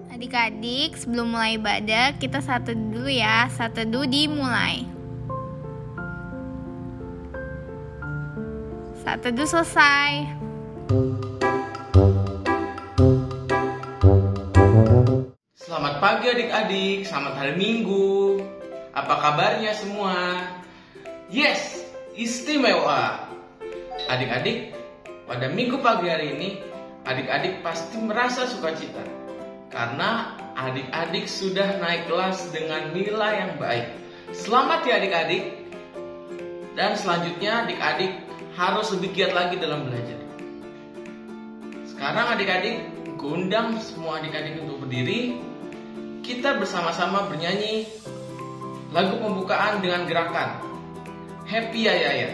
Adik-adik, sebelum mulai ibadah, kita satu dulu ya. Satu dulu dimulai. Satu dulu selesai. Selamat pagi adik-adik, selamat hari Minggu. Apa kabarnya semua? Yes, istimewa. Adik-adik, pada minggu pagi hari ini, adik-adik pasti merasa sukacita karena adik-adik sudah naik kelas dengan nilai yang baik. Selamat ya adik-adik. Dan selanjutnya adik-adik harus lebih giat lagi dalam belajar. Sekarang adik-adik, undang semua adik-adik untuk berdiri. Kita bersama-sama bernyanyi lagu pembukaan dengan gerakan Happy Ya Ya Ya.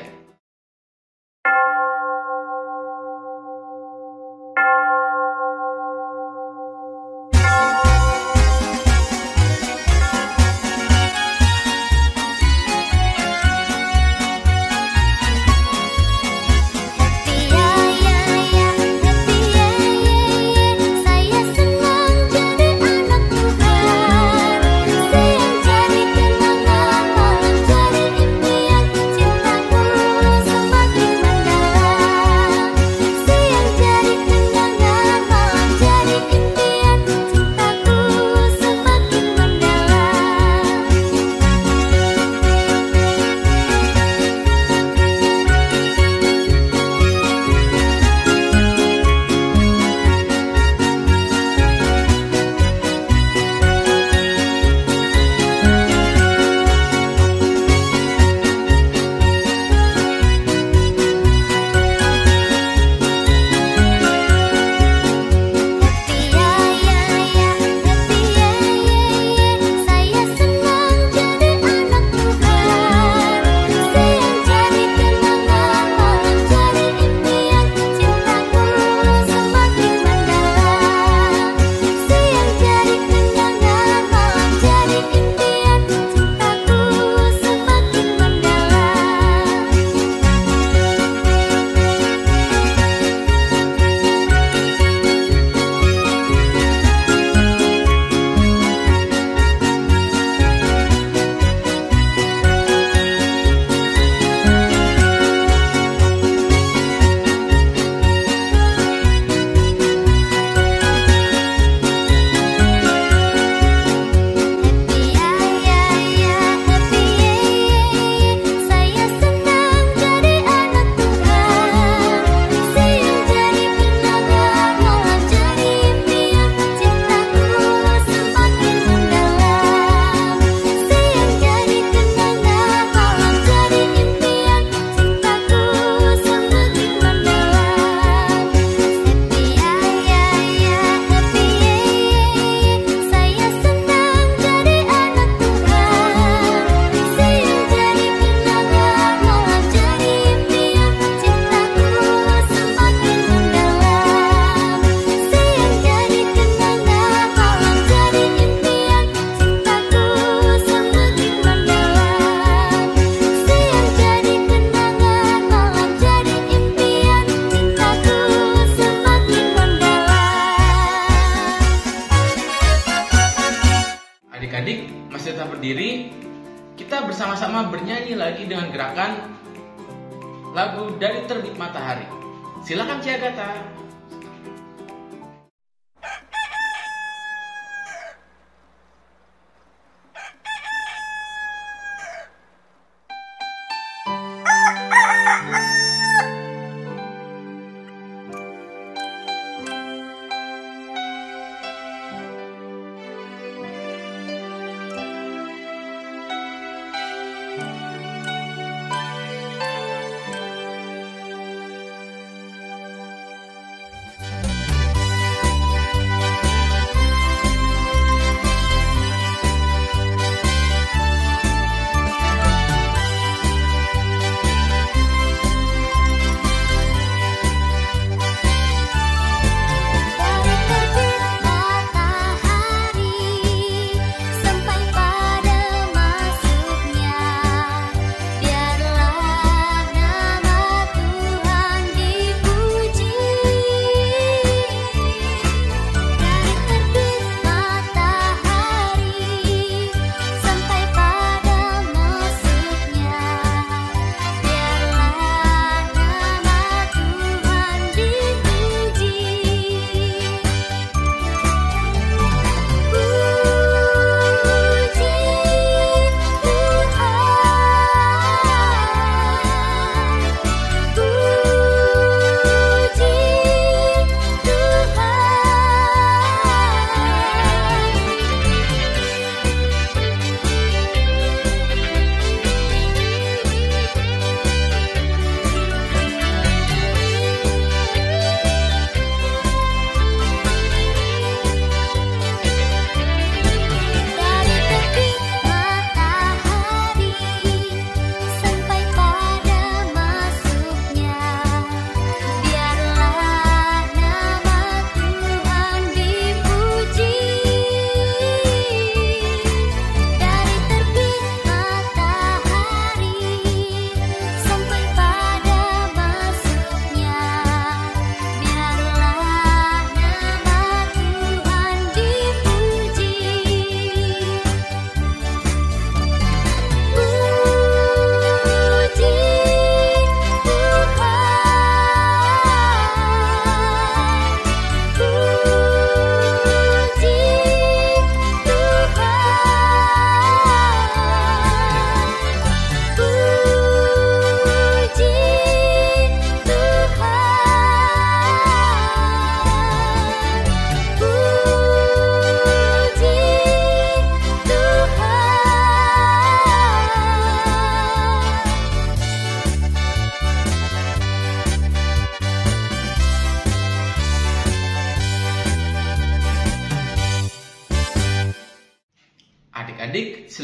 Adik-adik masih tetap berdiri. Kita bersama-sama bernyanyi lagi dengan gerakan lagu Dari Terbit Matahari. Silakan Cia Agatha.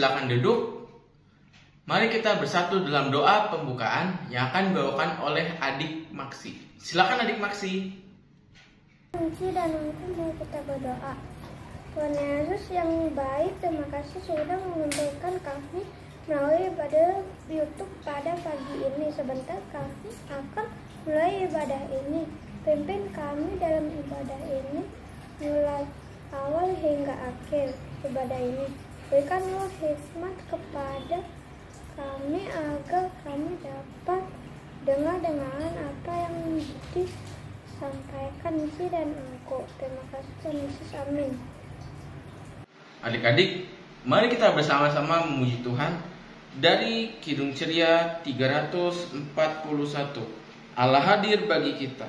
silakan duduk. Mari kita bersatu dalam doa pembukaan yang akan dibawakan oleh Adik Maksi. Silakan Adik Maksi. Kunci dan mari kita berdoa. Tuhan Yesus yang baik, terima kasih sudah mengumpulkan kami melalui ibadah YouTube pada pagi ini. Sebentar kami akan mulai ibadah ini. Pimpin kami dalam ibadah ini, mulai awal hingga akhir ibadah ini. Berikanlah hikmat kepada kami agar kami dapat dengar apa yang disampaikan Isi dan Engkau. Terima kasih Tuhan Yesus, amin. Adik-adik, mari kita bersama-sama memuji Tuhan dari Kidung Ceria 341. Allah hadir bagi kita.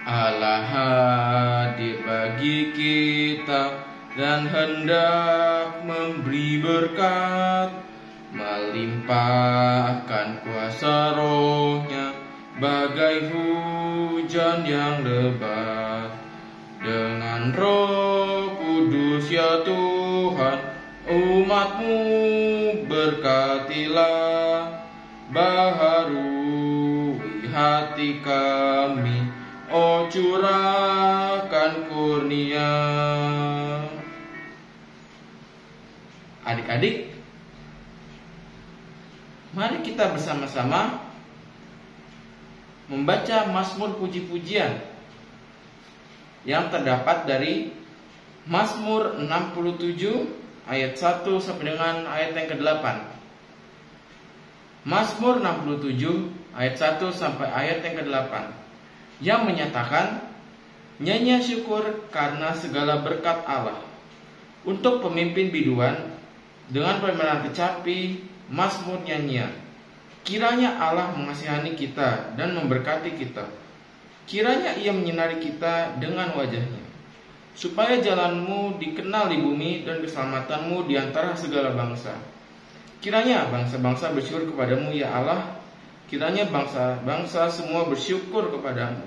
Allah hadir bagi kita dan hendak memberi berkat, melimpahkan kuasa Roh-Nya bagai hujan yang lebat. Dengan Roh Kudus ya Tuhan, umat-Mu berkatilah, baharui hati kami, oh curahkan kurnia. Adik-adik, mari kita bersama-sama membaca Mazmur puji-pujian yang terdapat dari Mazmur 67 ayat 1 sampai dengan ayat yang ke-8. Mazmur 67 ayat 1 sampai ayat yang ke-8 yang menyatakan nyanyian syukur karena segala berkat Allah. Untuk pemimpin biduan dengan permainan kecapi, mazmur nyanyian. Kiranya Allah mengasihani kita dan memberkati kita. Kiranya Ia menyinari kita dengan wajah-Nya, supaya jalan-Mu dikenal di bumi dan keselamatan-Mu di antara segala bangsa. Kiranya bangsa-bangsa bersyukur kepadamu ya Allah. Kiranya bangsa-bangsa semua bersyukur kepadamu.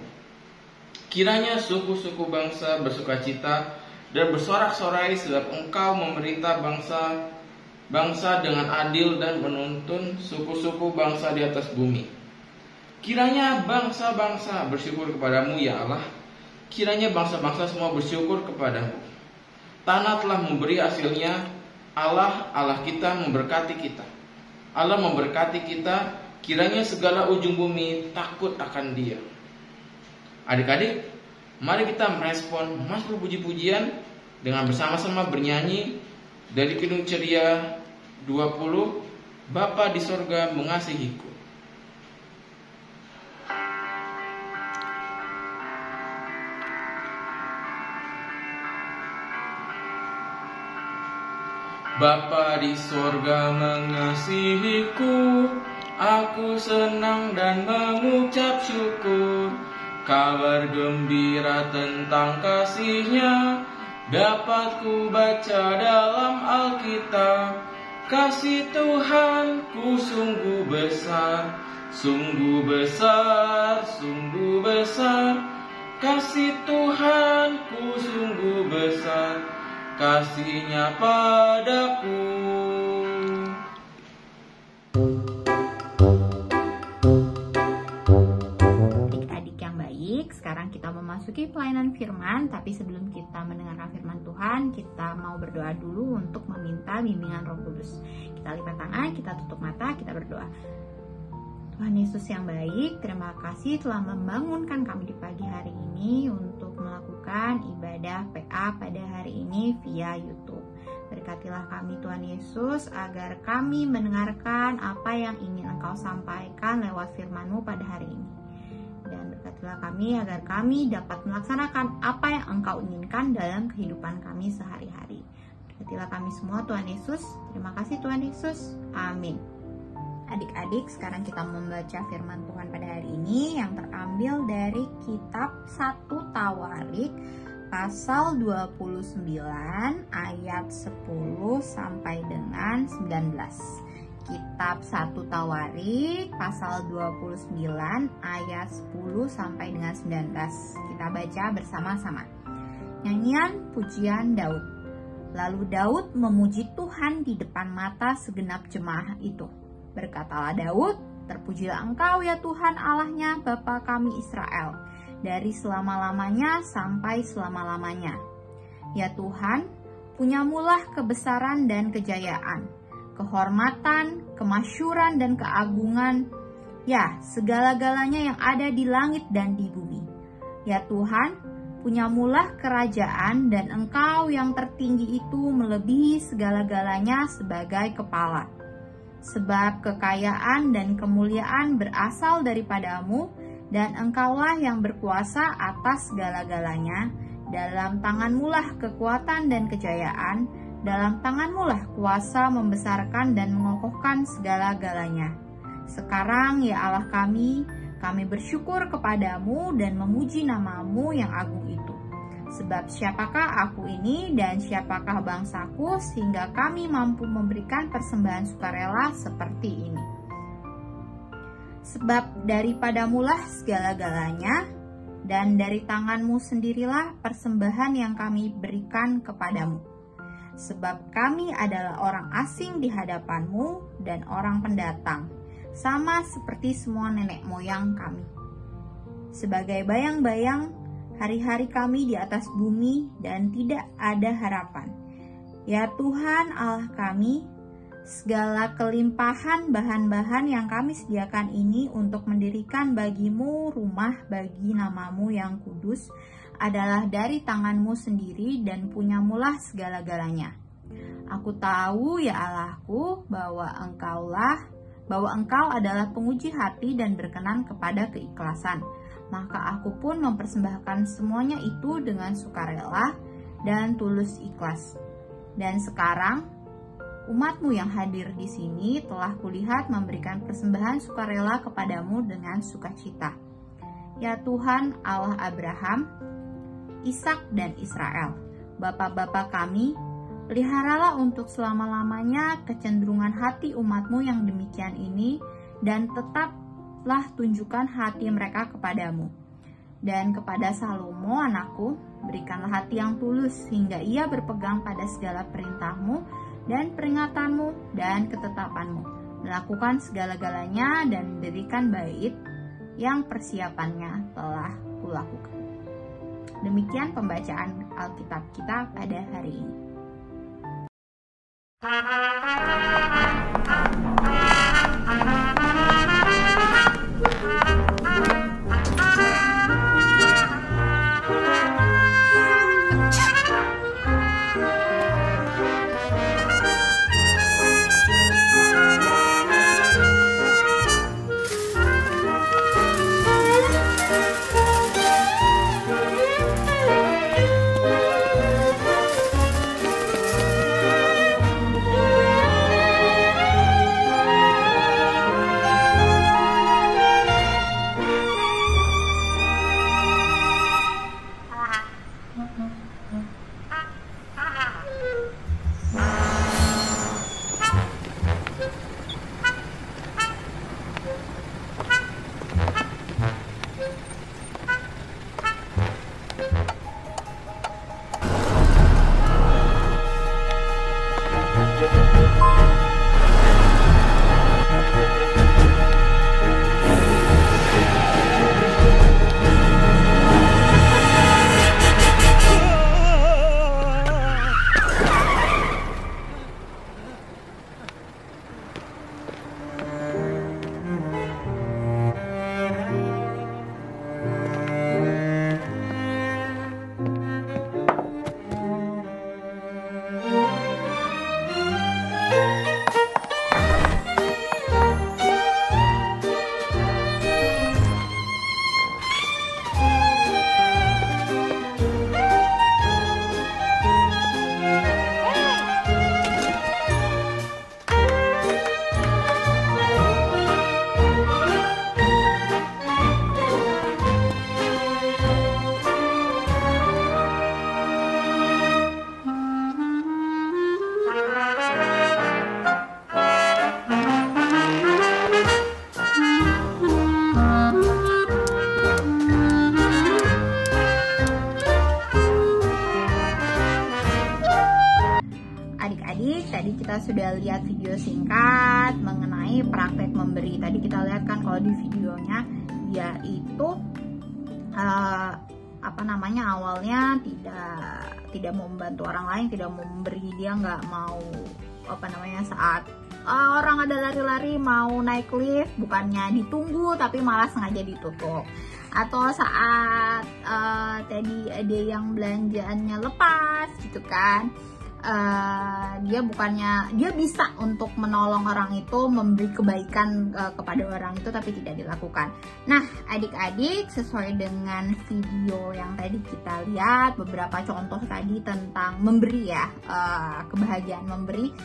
Kiranya suku-suku bangsa bersukacita dan bersorak-sorai sebab Engkau memerintah bangsa dengan adil dan menuntun suku-suku bangsa di atas bumi. Kiranya bangsa-bangsa bersyukur kepadamu ya Allah. Kiranya bangsa-bangsa semua bersyukur kepadamu. Tanah telah memberi hasilnya. Allah kita memberkati kita. Allah memberkati kita. Kiranya segala ujung bumi takut akan Dia. Adik-adik, mari kita merespon mazmur puji-pujian dengan bersama-sama bernyanyi dari Kidung Ceria 20, Bapa di sorga mengasihiku. Bapa di sorga mengasihiku, aku senang dan mengucap syukur. Kabar gembira tentang kasih-Nya dapat ku baca dalam Alkitab. Kasih Tuhanku sungguh besar, sungguh besar, sungguh besar. Kasih Tuhanku sungguh besar, kasih-Nya padaku. Sekarang kita memasuki pelayanan firman, tapi sebelum kita mendengarkan firman Tuhan, kita mau berdoa dulu untuk meminta bimbingan Roh Kudus. Kita lipat tangan, kita tutup mata, kita berdoa. Tuhan Yesus yang baik, terima kasih telah membangunkan kami di pagi hari ini untuk melakukan ibadah PA pada hari ini via YouTube. Berkatilah kami Tuhan Yesus agar kami mendengarkan apa yang ingin Engkau sampaikan lewat firman-Mu pada hari ini. Dan berkatilah kami agar kami dapat melaksanakan apa yang Engkau inginkan dalam kehidupan kami sehari-hari. Berkatilah kami semua Tuhan Yesus. Terima kasih Tuhan Yesus. Amin. Adik-adik, sekarang kita membaca firman Tuhan pada hari ini yang terambil dari kitab 1 Tawarik pasal 29 ayat 10 sampai dengan 19. kitab 1 Tawarik pasal 29 ayat 10 sampai dengan 19. Kita baca bersama-sama. Nyanyian pujian Daud. Lalu Daud memuji Tuhan di depan mata segenap jemaah itu. Berkatalah Daud, terpujilah Engkau ya Tuhan Allahnya Bapa kami Israel, dari selama-lamanya sampai selama-lamanya. Ya Tuhan, punyamulah kebesaran dan kejayaan, kehormatan, kemasyuran dan keagungan, ya segala-galanya yang ada di langit dan di bumi. Ya Tuhan, punyamulah kerajaan dan Engkau yang tertinggi itu melebihi segala-galanya sebagai kepala. Sebab kekayaan dan kemuliaan berasal daripadamu, dan Engkaulah yang berkuasa atas segala-galanya. Dalam tanganmulah kekuatan dan kejayaan, dalam tanganmulah kuasa membesarkan dan mengokohkan segala-galanya. Sekarang ya Allah kami bersyukur kepadamu dan memuji namamu yang agung itu. Sebab siapakah aku ini dan siapakah bangsaku sehingga kami mampu memberikan persembahan sukarela seperti ini. Sebab daripadamulah segala-galanya, dan dari tanganmu sendirilah persembahan yang kami berikan kepadamu. Sebab kami adalah orang asing di hadapanmu dan orang pendatang, sama seperti semua nenek moyang kami. Sebagai bayang-bayang, hari-hari kami di atas bumi dan tidak ada harapan. Ya Tuhan Allah kami, segala kelimpahan bahan-bahan yang kami sediakan ini untuk mendirikan bagimu rumah bagi namamu yang kudus adalah dari tanganmu sendiri dan punyamulah segala-galanya. Aku tahu ya Allahku bahwa Engkau adalah penguji hati dan berkenan kepada keikhlasan. Maka aku pun mempersembahkan semuanya itu dengan sukarela dan tulus ikhlas. Dan sekarang umatmu yang hadir di sini telah kulihat memberikan persembahan sukarela kepadamu dengan sukacita. Ya Tuhan Allah Abraham, Ishak dan Israel, Bapa-bapa kami, peliharalah untuk selama-lamanya kecenderungan hati umatmu yang demikian ini, dan tetaplah tunjukkan hati mereka kepadamu. Dan kepada Salomo anakku, berikanlah hati yang tulus, sehingga ia berpegang pada segala perintahmu dan peringatanmu dan ketetapanmu, melakukan segala-galanya dan mendirikan bait yang persiapannya telah kulakukan. Demikian pembacaan Alkitab kita pada hari ini. kita sudah lihat video singkat mengenai praktek memberi. Tadi kita lihat kan kalau di videonya dia itu awalnya tidak mau membantu orang lain, tidak mau memberi, dia nggak mau saat orang ada lari-lari mau naik lift, bukannya ditunggu tapi malah sengaja ditutup. Atau saat tadi ada yang belanjaannya lepas gitu kan, dia bisa untuk menolong orang itu, memberi kebaikan kepada orang itu, tapi tidak dilakukan. Nah, adik-adik, sesuai dengan video yang tadi kita lihat, beberapa contoh tadi tentang memberi ya, kebahagiaan memberi,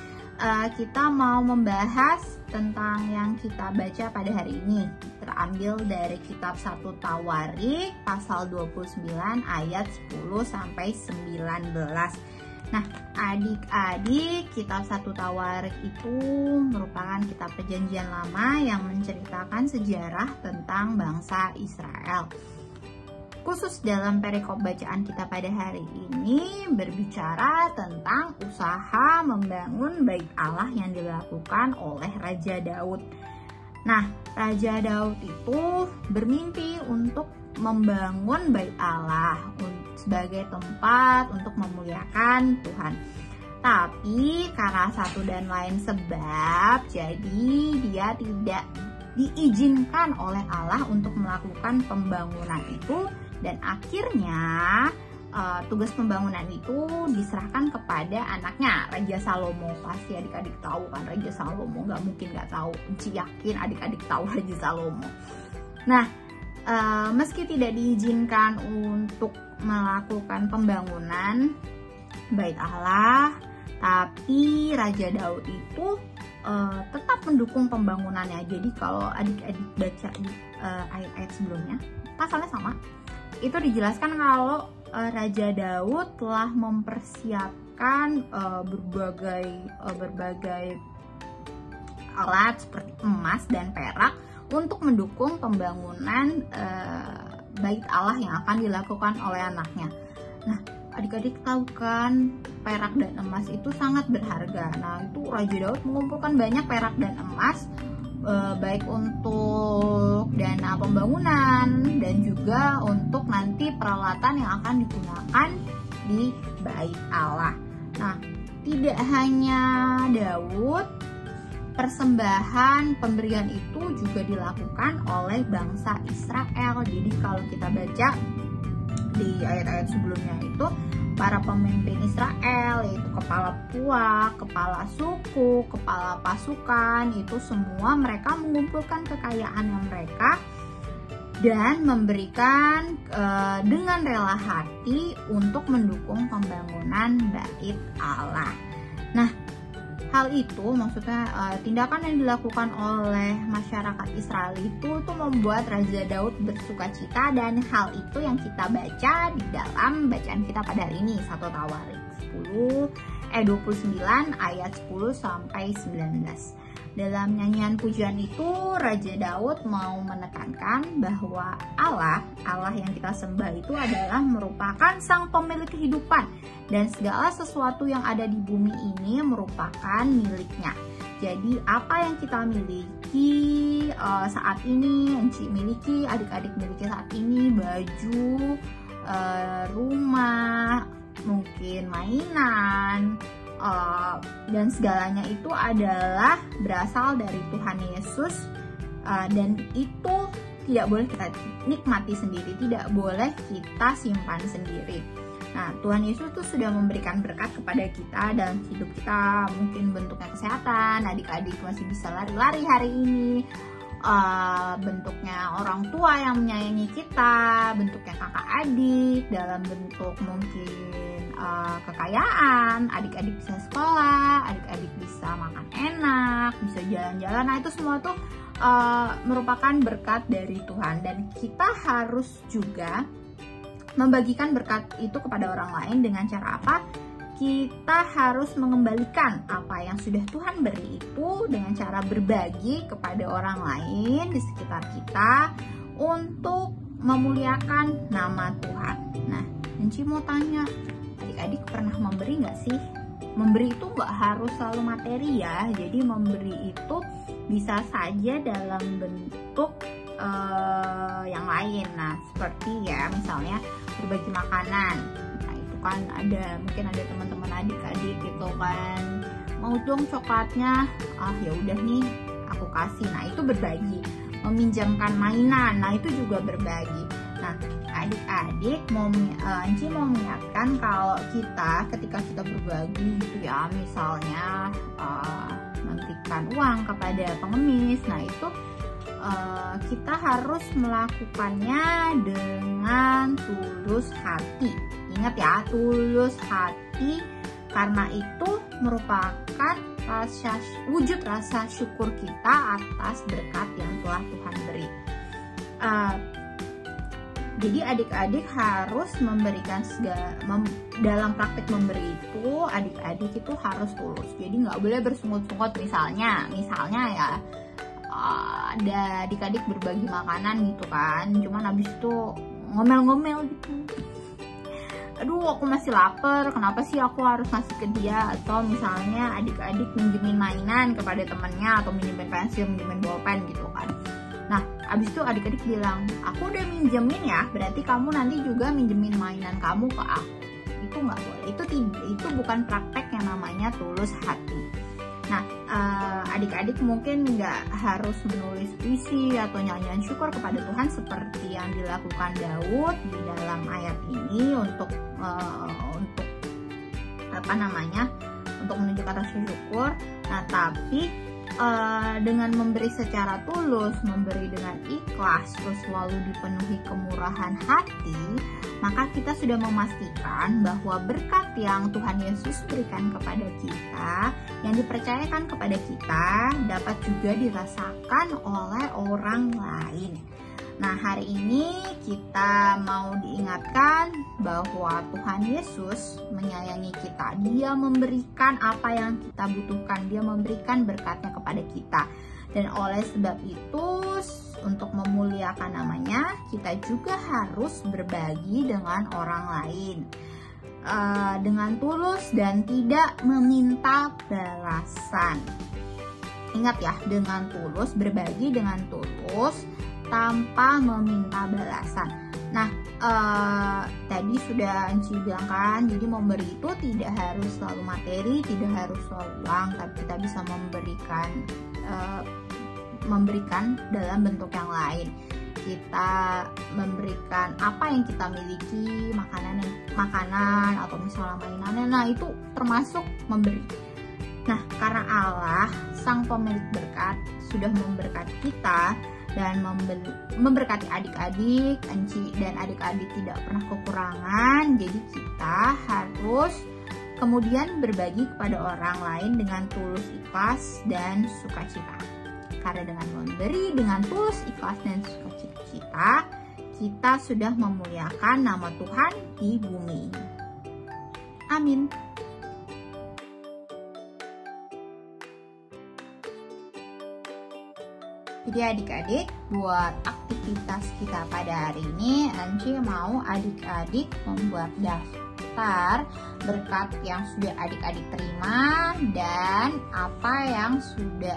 kita mau membahas tentang yang kita baca pada hari ini, terambil dari kitab 1 Tawarik pasal 29 ayat 10 sampai 19. Nah, adik-adik, kitab 1 Tawarik itu merupakan kitab perjanjian lama yang menceritakan sejarah tentang bangsa Israel. Khusus dalam perikop bacaan kita pada hari ini berbicara tentang usaha membangun bait Allah yang dilakukan oleh Raja Daud. Nah, Raja Daud itu bermimpi untuk membangun bait Allah sebagai tempat untuk memuliakan Tuhan. Tapi karena satu dan lain sebab, jadi dia tidak diizinkan oleh Allah untuk melakukan pembangunan itu, dan akhirnya tugas pembangunan itu diserahkan kepada anaknya, Raja Salomo. Pasti adik-adik tahu kan Raja Salomo, nggak mungkin nggak tahu. Yakin adik-adik tahu Raja Salomo. Nah, meski tidak diizinkan untuk melakukan pembangunan bait Allah, tapi Raja Daud itu tetap mendukung pembangunannya. Jadi kalau adik-adik baca di ayat-ayat sebelumnya, pasalnya sama. Itu dijelaskan kalau Raja Daud telah mempersiapkan berbagai alat seperti emas dan perak untuk mendukung pembangunan bait Allah yang akan dilakukan oleh anaknya. Nah, adik-adik tahu kan perak dan emas itu sangat berharga. Nah, itu Raja Daud mengumpulkan banyak perak dan emas, baik untuk dana pembangunan dan juga untuk nanti peralatan yang akan digunakan di bait Allah. Nah, tidak hanya Daud, persembahan pemberian itu juga dilakukan oleh bangsa Israel. Jadi kalau kita baca di ayat-ayat sebelumnya itu, para pemimpin Israel, yaitu kepala puak, kepala suku, kepala pasukan, itu semua mereka mengumpulkan kekayaannya mereka dan memberikan dengan rela hati untuk mendukung pembangunan bait Allah. Nah, hal itu maksudnya tindakan yang dilakukan oleh masyarakat Israel itu membuat Raja Daud bersukacita, dan hal itu yang kita baca di dalam bacaan kita pada hari ini, 1 Tawarik 29 ayat 10 sampai 19. Dalam nyanyian pujian itu Raja Daud mau menekankan bahwa Allah yang kita sembah itu adalah merupakan sang pemilik kehidupan, dan segala sesuatu yang ada di bumi ini merupakan miliknya. Jadi apa yang kita miliki saat ini, Enci miliki, adik-adik miliki saat ini, baju, rumah, mungkin mainan, dan segalanya itu adalah berasal dari Tuhan Yesus, dan itu tidak boleh kita nikmati sendiri, tidak boleh kita simpan sendiri. Nah, Tuhan Yesus tuh sudah memberikan berkat kepada kita dalam hidup kita, mungkin bentuknya kesehatan, adik-adik masih bisa lari-lari hari ini, bentuknya orang tua yang menyayangi kita, bentuknya kakak adik, dalam bentuk mungkin kekayaan, adik-adik bisa sekolah, adik-adik bisa makan enak, bisa jalan-jalan. Nah, itu semua tuh merupakan berkat dari Tuhan, dan kita harus juga membagikan berkat itu kepada orang lain. Dengan cara apa? Kita harus mengembalikan apa yang sudah Tuhan beri itu dengan cara berbagi kepada orang lain di sekitar kita untuk memuliakan nama Tuhan. Nah, Enci mau tanya, adik-adik pernah memberi nggak sih? memberi itu nggak harus selalu materi ya. Jadi memberi itu bisa saja dalam bentuk yang lain. Nah, seperti ya misalnya berbagi makanan. Nah, itu kan mungkin ada teman-teman adik-adik gitu kan, mau dong coklatnya, ya udah nih aku kasih. Nah, itu berbagi. Meminjamkan mainan, nah itu juga berbagi. Nah, adik-adik Anci mau mengingatkan kalau ketika kita berbagi gitu ya, misalnya memberikan uang kepada pengemis, nah itu kita harus melakukannya dengan tulus hati. Ingat ya, tulus hati, karena itu merupakan wujud rasa syukur kita atas berkat yang telah Tuhan beri. Jadi adik-adik harus memberikan dalam praktik memberi itu, adik-adik itu harus tulus. Jadi nggak boleh bersungut-sungut. Misalnya ya ada adik-adik berbagi makanan gitu kan, cuman habis itu ngomel-ngomel gitu. Aduh, aku masih lapar, kenapa sih aku harus ngasih ke dia? Atau misalnya adik-adik minjemin mainan kepada temannya, atau minjemin pensil, minjemin bolpen gitu kan. Nah, abis itu adik-adik bilang, aku udah minjemin ya, berarti kamu nanti juga minjemin mainan kamu ke aku. Itu nggak boleh, itu bukan praktek yang namanya tulus hati. Nah, adik-adik mungkin nggak harus menulis puisi atau nyanyian syukur kepada Tuhan seperti yang dilakukan Daud di dalam ayat ini untuk untuk menunjukkan rasa syukur. Nah, tapi dengan memberi secara tulus, memberi dengan ikhlas, terus selalu dipenuhi kemurahan hati, maka kita sudah memastikan bahwa berkat yang Tuhan Yesus berikan kepada kita, yang dipercayakan kepada kita, dapat juga dirasakan oleh orang lain. Nah, hari ini kita mau diingatkan bahwa Tuhan Yesus menyayangi kita. Dia memberikan apa yang kita butuhkan. Dia memberikan berkatnya kepada kita. Dan oleh sebab itu, untuk memuliakan namanya, kita juga harus berbagi dengan orang lain. Dengan tulus dan tidak meminta balasan. Ingat ya, dengan tulus, berbagi dengan tulus, tanpa meminta balasan. Nah, tadi sudah Anci bilang kan, jadi memberi itu tidak harus selalu materi, tidak harus selalu uang, tapi kita bisa memberikan dalam bentuk yang lain. Kita memberikan apa yang kita miliki, makanan atau misalnya mainannya, nah itu termasuk memberi. Nah, karena Allah, Sang Pemilik berkat, sudah memberkati kita dan memberkati adik-adik, Anci dan adik-adik tidak pernah kekurangan. Jadi kita harus kemudian berbagi kepada orang lain dengan tulus, ikhlas, dan sukacita. Karena dengan memberi dengan tulus, ikhlas, dan sukacita, kita sudah memuliakan nama Tuhan di bumi. Amin. Jadi adik-adik, buat aktivitas kita pada hari ini, Anci mau adik-adik membuat daftar berkat yang sudah adik-adik terima dan apa yang sudah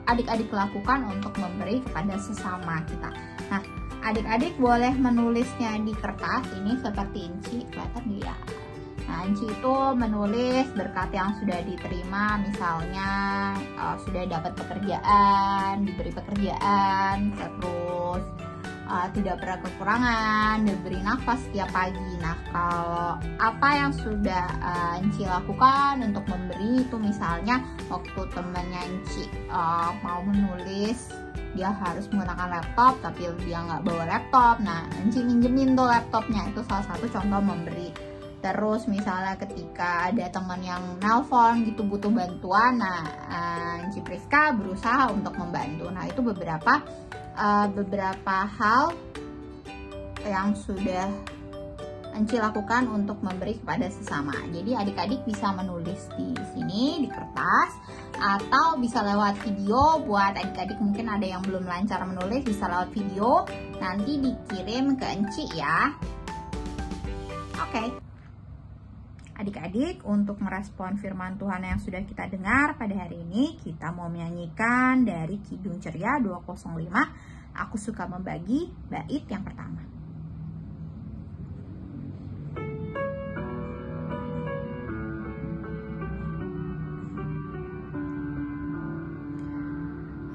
adik-adik lakukan untuk memberi kepada sesama kita. Nah, adik-adik boleh menulisnya di kertas ini seperti Anci, kelihatan nggak ya? Nah, Anci itu menulis berkat yang sudah diterima, misalnya sudah dapat pekerjaan, diberi pekerjaan, terus tidak pernah kekurangan, diberi nafas setiap pagi. Nah, kalau apa yang sudah Anci lakukan untuk memberi itu, misalnya waktu temannya Anci mau menulis, dia harus menggunakan laptop tapi dia nggak bawa laptop. Nah, Anci minjemin tuh laptopnya, itu salah satu contoh memberi. Terus misalnya ketika ada teman yang nelpon gitu butuh bantuan, nah Anci Priska berusaha untuk membantu. Nah, itu beberapa hal yang sudah Anci lakukan untuk memberi kepada sesama. Jadi adik-adik bisa menulis di sini di kertas atau bisa lewat video. Buat adik-adik mungkin ada yang belum lancar menulis, bisa lewat video, nanti dikirim ke Anci ya. Oke. Adik-adik, untuk merespon firman Tuhan yang sudah kita dengar pada hari ini, kita mau menyanyikan dari Kidung Ceria 205, Aku Suka Membagi, bait yang pertama.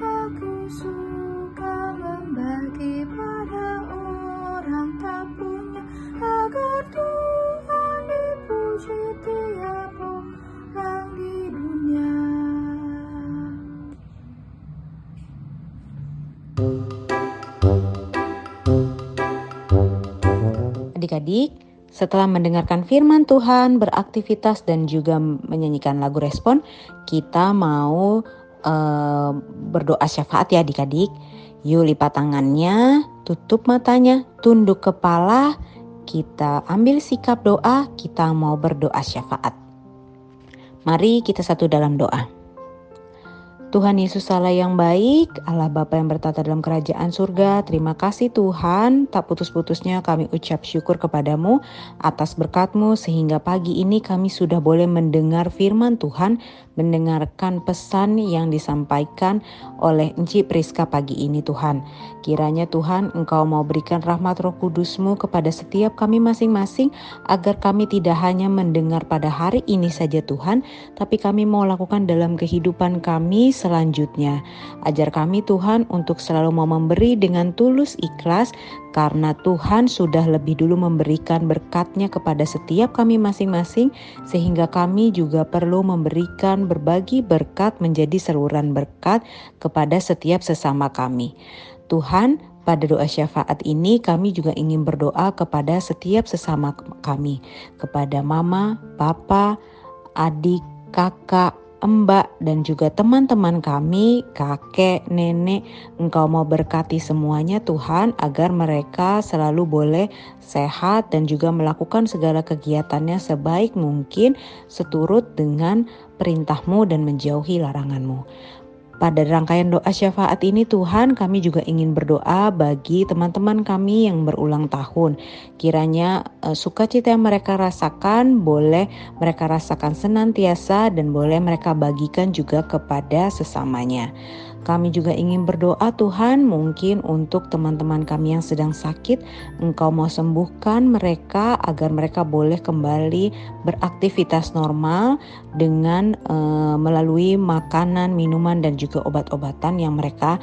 Aku suka membagi pada orang tak punya, agar Tuhan dipuji tiap orang di dunia. Adik-adik, setelah mendengarkan firman Tuhan, beraktivitas dan juga menyanyikan lagu respon, kita mau berdoa syafaat ya adik-adik. Yuk lipat tangannya, tutup matanya, tunduk kepala, kita ambil sikap doa, kita mau berdoa syafaat. Mari kita satu dalam doa. Tuhan Yesus Allah yang baik, Allah Bapa yang bertata dalam kerajaan surga, terima kasih Tuhan, tak putus-putusnya kami ucap syukur kepadamu atas berkat-Mu sehingga pagi ini kami sudah boleh mendengar firman Tuhan, mendengarkan pesan yang disampaikan oleh Enci Priska pagi ini Tuhan. Kiranya Tuhan Engkau mau berikan rahmat Roh Kudus-Mu kepada setiap kami masing-masing agar kami tidak hanya mendengar pada hari ini saja Tuhan, tapi kami mau lakukan dalam kehidupan kami selanjutnya. Ajar kami Tuhan untuk selalu mau memberi dengan tulus ikhlas karena Tuhan sudah lebih dulu memberikan berkat-Nya kepada setiap kami masing-masing sehingga kami juga perlu memberikan berbagi berkat menjadi saluran berkat kepada setiap sesama kami. Tuhan, pada doa syafaat ini kami juga ingin berdoa kepada setiap sesama kami, kepada mama, papa, adik, kakak, Mbak dan juga teman-teman kami, kakek, nenek, Engkau mau berkati semuanya Tuhan agar mereka selalu boleh sehat dan juga melakukan segala kegiatannya sebaik mungkin seturut dengan perintah-Mu dan menjauhi larangan-Mu. Pada rangkaian doa syafaat ini Tuhan, kami juga ingin berdoa bagi teman-teman kami yang berulang tahun. Kiranya sukacita yang mereka rasakan boleh mereka rasakan senantiasa dan boleh mereka bagikan juga kepada sesamanya. Kami juga ingin berdoa Tuhan mungkin untuk teman-teman kami yang sedang sakit, Engkau mau sembuhkan mereka agar mereka boleh kembali beraktivitas normal dengan melalui makanan, minuman dan juga obat-obatan yang mereka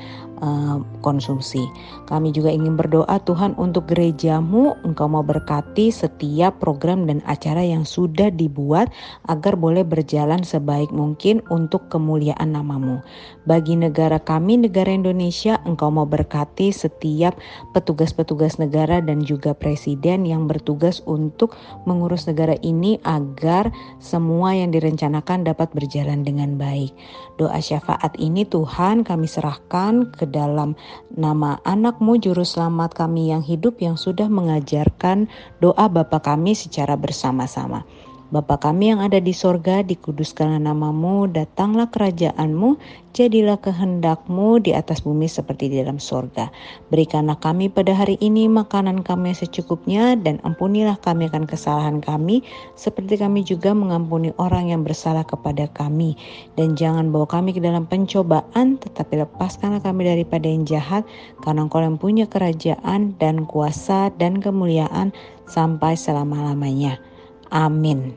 konsumsi. Kami juga ingin berdoa Tuhan untuk gereja-Mu, Engkau mau berkati setiap program dan acara yang sudah dibuat agar boleh berjalan sebaik mungkin untuk kemuliaan nama-Mu. Bagi negara kami, negara Indonesia, Engkau mau berkati setiap petugas-petugas negara dan juga presiden yang bertugas untuk mengurus negara ini agar semua yang direncanakan dapat berjalan dengan baik. Doa syafaat ini Tuhan kami serahkan ke dalam nama anak-Mu Juru Selamat kami yang hidup yang sudah mengajarkan doa Bapa kami secara bersama-sama. Bapa kami yang ada di sorga, dikuduskanlah nama-Mu, datanglah kerajaan-Mu, jadilah kehendak-Mu di atas bumi seperti di dalam sorga. Berikanlah kami pada hari ini makanan kami secukupnya dan ampunilah kami akan kesalahan kami seperti kami juga mengampuni orang yang bersalah kepada kami. Dan jangan bawa kami ke dalam pencobaan, tetapi lepaskanlah kami daripada yang jahat, karena Engkau yang punya kerajaan dan kuasa dan kemuliaan sampai selama-lamanya. Amin.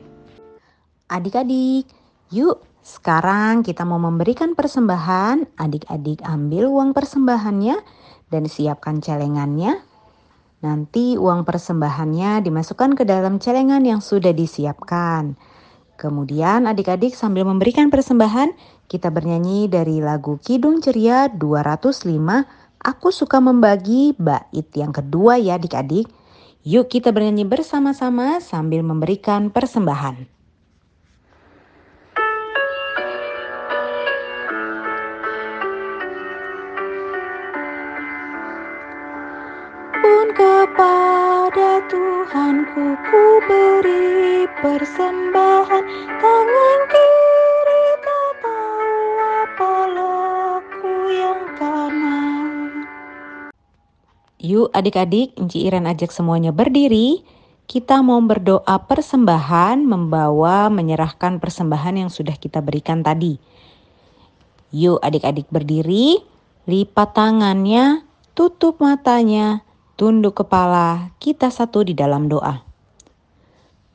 Adik-adik, yuk sekarang kita mau memberikan persembahan. Adik-adik ambil uang persembahannya dan siapkan celengannya. Nanti uang persembahannya dimasukkan ke dalam celengan yang sudah disiapkan. Kemudian adik-adik sambil memberikan persembahan, kita bernyanyi dari lagu Kidung Ceria 205, Aku Suka Membagi, bait yang kedua ya adik-adik. Yuk kita bernyanyi bersama-sama sambil memberikan persembahan. Pun kepada Tuhanku ku beri persembahan, tangan kiri tak tahu apa laku yang kanan. Yuk adik-adik, Enci Iren ajak semuanya berdiri. kita mau berdoa persembahan, menyerahkan persembahan yang sudah kita berikan tadi. Yuk adik-adik berdiri, lipat tangannya, tutup matanya, tunduk kepala, kita satu di dalam doa.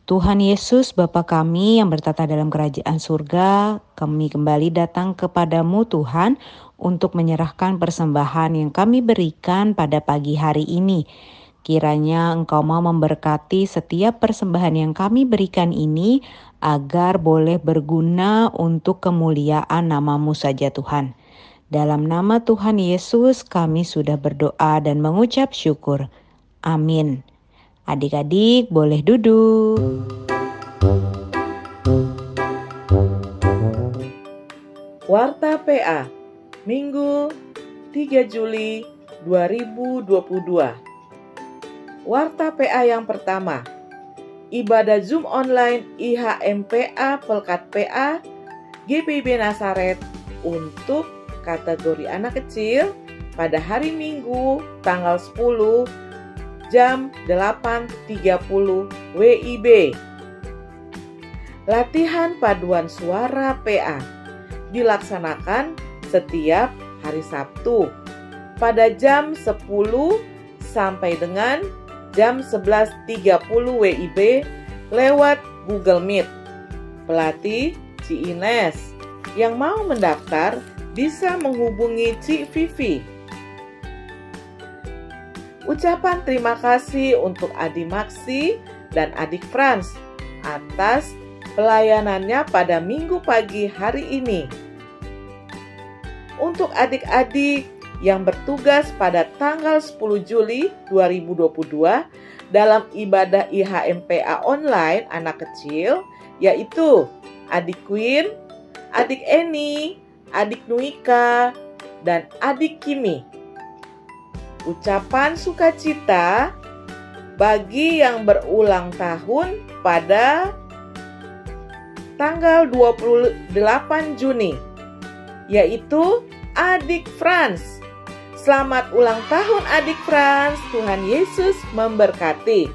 Tuhan Yesus, Bapa kami yang bertata dalam kerajaan surga, kami kembali datang kepadamu Tuhan untuk menyerahkan persembahan yang kami berikan pada pagi hari ini. Kiranya Engkau mau memberkati setiap persembahan yang kami berikan ini agar boleh berguna untuk kemuliaan nama-Mu saja Tuhan. Dalam nama Tuhan Yesus kami sudah berdoa dan mengucap syukur. Amin. Adik-adik boleh duduk. Warta PA, Minggu 3 Juli 2022. Warta PA yang pertama, ibadah Zoom online IHMPA Pelkat PA GPIB Nazaret untuk kategori anak kecil pada hari Minggu tanggal 10 jam 8.30 WIB. Latihan paduan suara PA dilaksanakan setiap hari Sabtu pada jam 10 sampai dengan jam 11.30 WIB lewat Google Meet. Pelatih Ci Ines yang mau mendaftar bisa menghubungi Ci Vivi. Ucapan terima kasih untuk Adik Maksi dan Adik Frans atas pelayanannya pada Minggu pagi hari ini. Untuk adik-adik yang bertugas pada tanggal 10 Juli 2022 dalam ibadah IHMPA online anak kecil, yaitu Adik Queen, Adik Eni, Adik Nuika, dan Adik Kimi. Ucapan sukacita bagi yang berulang tahun pada tanggal 28 Juni, yaitu Adik Frans. Selamat ulang tahun Adik Frans, Tuhan Yesus memberkati.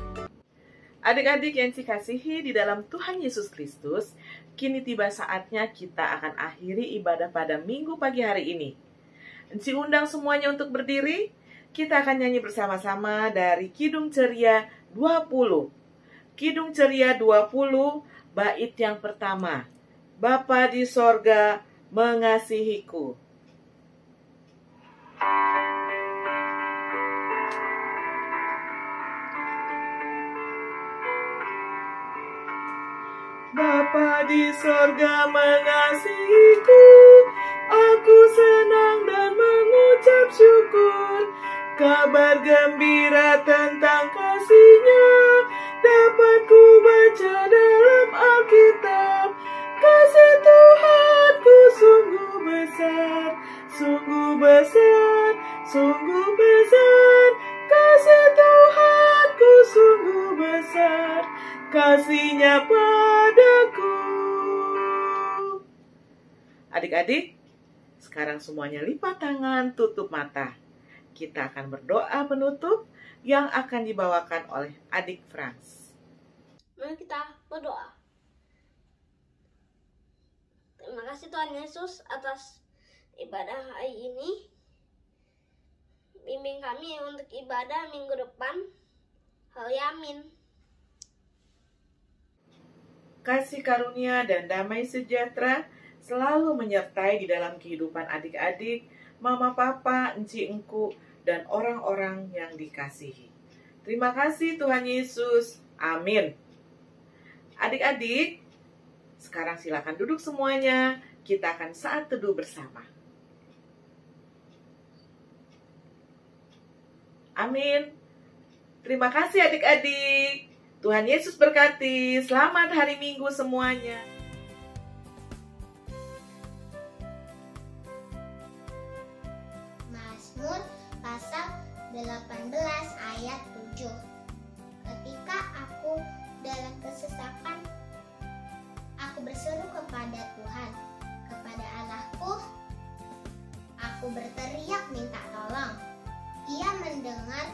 Adik-adik yang dikasihi di dalam Tuhan Yesus Kristus, kini tiba saatnya kita akan akhiri ibadah pada Minggu pagi hari ini. Enci undang semuanya untuk berdiri. Kita akan nyanyi bersama-sama dari Kidung Ceria 20. Kidung Ceria 20, bait yang pertama. Bapa di sorga mengasihiku. Bapa di sorga mengasihiku, aku senang dan mengucap syukur. Kabar gembira tentang kasih-Nya dapat ku baca dalam Alkitab. Kasih Tuhanku sungguh besar, sungguh besar, sungguh besar. Kasih Tuhanku sungguh besar, kasih-Nya padaku. Adik-adik, sekarang semuanya lipat tangan, tutup mata. Kita akan berdoa penutup yang akan dibawakan oleh Adik Frans. Mari kita berdoa. Terima kasih Tuhan Yesus atas ibadah hari ini. Bimbing kami untuk ibadah minggu depan. Amin. Kasih karunia dan damai sejahtera selalu menyertai di dalam kehidupan adik-adik, mama, papa, enci, engku, dan orang-orang yang dikasihi. Terima kasih Tuhan Yesus. Amin. Adik-adik, sekarang silakan duduk semuanya. Kita akan saat teduh bersama. Amin. Terima kasih adik-adik. Tuhan Yesus berkati. Selamat hari Minggu semuanya. Mazmur pasal 18 ayat 7. Ketika aku dalam kesesakan, aku berseru kepada Tuhan, kepada Allahku. Aku berteriak minta tolong. Ia mendengar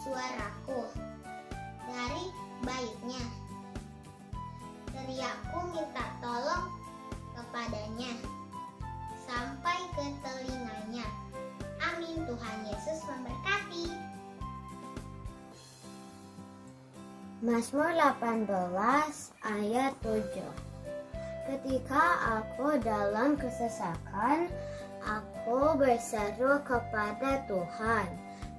suaraku. Dari Mazmur 18 ayat 7. Ketika aku dalam kesesakan, aku berseru kepada Tuhan.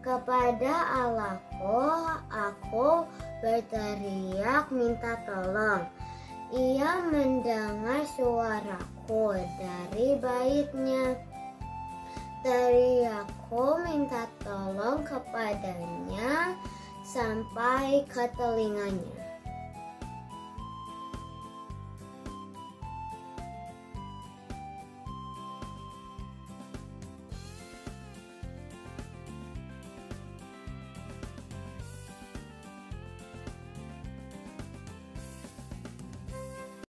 Kepada Allahku, aku berteriak minta tolong. Ia mendengar suaraku dari bait-Nya. Teriakku minta tolong kepadanya sampai ke telinganya.